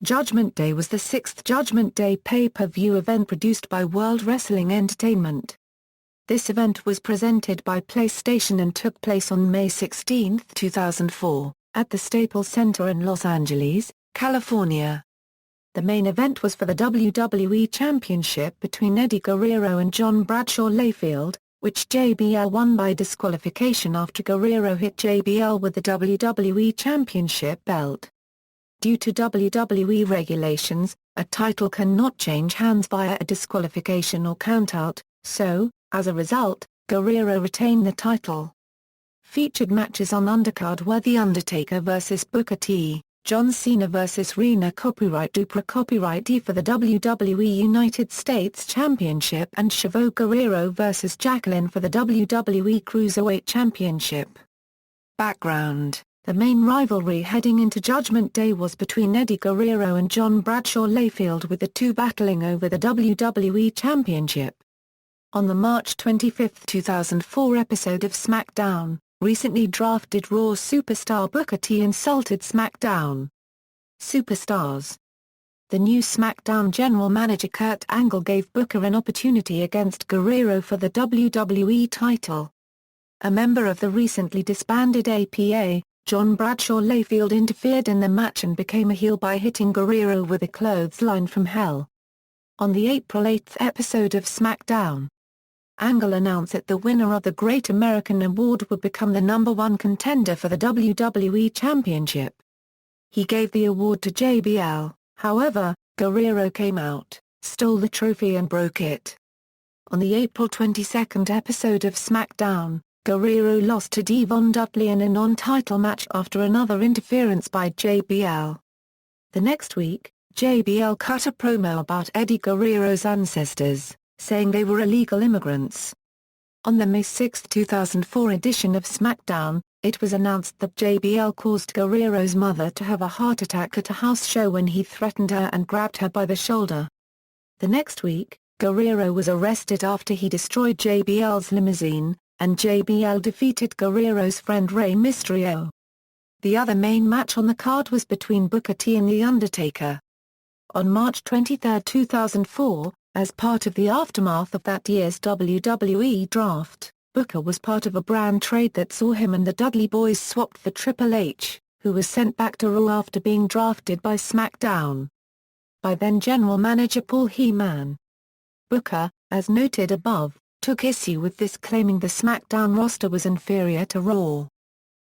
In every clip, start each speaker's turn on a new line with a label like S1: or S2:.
S1: Judgment Day was the sixth Judgment Day pay-per-view event produced by World Wrestling Entertainment. This event was presented by PlayStation and took place on May 16, 2004, at the Staples Center in Los Angeles, California. The main event was for the WWE Championship between Eddie Guerrero and John Bradshaw Layfield, which JBL won by disqualification after Guerrero hit JBL with the WWE Championship belt. Due to WWE regulations, a title cannot change hands via a disqualification or countout, so, as a result, Guerrero retained the title. Featured matches on undercard were The Undertaker vs Booker T, John Cena vs Rene Dupree for the WWE United States Championship and Chavo Guerrero vs Jacqueline for the WWE Cruiserweight Championship. Background: the main rivalry heading into Judgment Day was between Eddie Guerrero and John Bradshaw Layfield, with the two battling over the WWE Championship. On the March 25, 2004 episode of SmackDown, recently drafted Raw superstar Booker T insulted SmackDown superstars. The new SmackDown general manager Kurt Angle gave Booker an opportunity against Guerrero for the WWE title. A member of the recently disbanded APA, John Bradshaw Layfield, interfered in the match and became a heel by hitting Guerrero with a clothesline from hell. On the April 8 episode of SmackDown, Angle announced that the winner of the Great American Award would become the #1 contender for the WWE Championship. He gave the award to JBL, however, Guerrero came out, stole the trophy and broke it. On the April 22 episode of SmackDown, Guerrero lost to Devon Dudley in a non-title match after another interference by JBL. The next week, JBL cut a promo about Eddie Guerrero's ancestors, saying they were illegal immigrants. On the May 6, 2004 edition of SmackDown, it was announced that JBL caused Guerrero's mother to have a heart attack at a house show when he threatened her and grabbed her by the shoulder. The next week, Guerrero was arrested after he destroyed JBL's limousine, and JBL defeated Guerrero's friend Rey Mysterio. The other main match on the card was between Booker T and The Undertaker. On March 23, 2004, as part of the aftermath of that year's WWE draft, Booker was part of a brand trade that saw him and the Dudley Boys swapped for Triple H, who was sent back to Raw after being drafted by SmackDown by then general manager Paul Heyman. Booker, as noted above, took issue with this, claiming the SmackDown roster was inferior to Raw.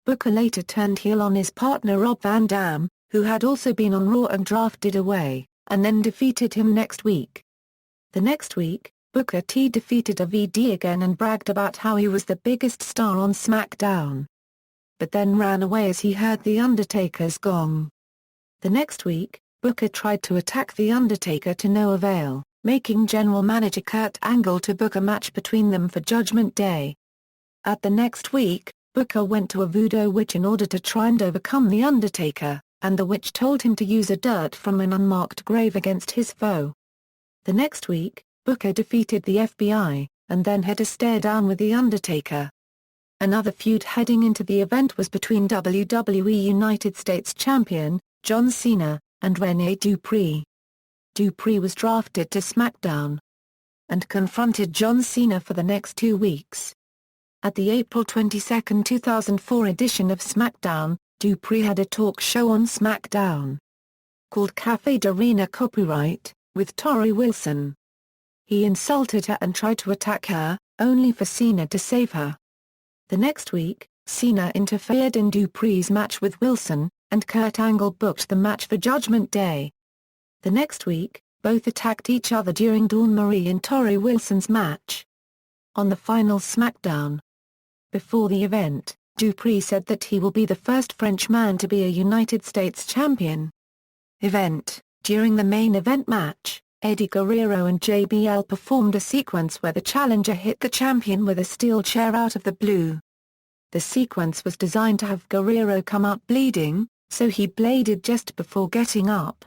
S1: Booker later turned heel on his partner Rob Van Dam, who had also been on Raw and drafted away, and then defeated him next week. The next week, Booker T defeated AVD again and bragged about how he was the biggest star on SmackDown. But then ran away as he heard The Undertaker's gong. The next week, Booker tried to attack The Undertaker to no avail, making general manager Kurt Angle to book a match between them for Judgment Day. At the next week, Booker went to a voodoo witch in order to try and overcome The Undertaker, and the witch told him to use a dirt from an unmarked grave against his foe. The next week, Booker defeated the FBI, and then had a stare-down with The Undertaker. Another feud heading into the event was between WWE United States Champion, John Cena, and René Dupree. Dupree was drafted to SmackDown and confronted John Cena for the next 2 weeks. At the April 22, 2004 edition of SmackDown, Dupree had a talk show on SmackDown called Café de Rene Copyright, with Torrie Wilson. He insulted her and tried to attack her, only for Cena to save her. The next week, Cena interfered in Dupree's match with Wilson, and Kurt Angle booked the match for Judgment Day. The next week, both attacked each other during Dawn Marie and Torrie Wilson's match. On the final SmackDown before the event, Dupree said that he will be the first French man to be a United States champion. During the main event match, Eddie Guerrero and JBL performed a sequence where the challenger hit the champion with a steel chair out of the blue. The sequence was designed to have Guerrero come out bleeding, so he bladed just before getting up.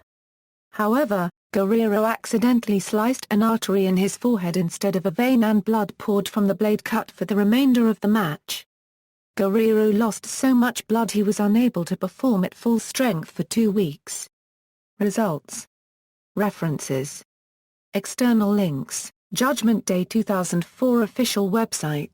S1: However, Guerrero accidentally sliced an artery in his forehead instead of a vein, and blood poured from the blade cut for the remainder of the match. Guerrero lost so much blood he was unable to perform at full strength for 2 weeks. Results. References. External links, Judgment Day 2004 official website.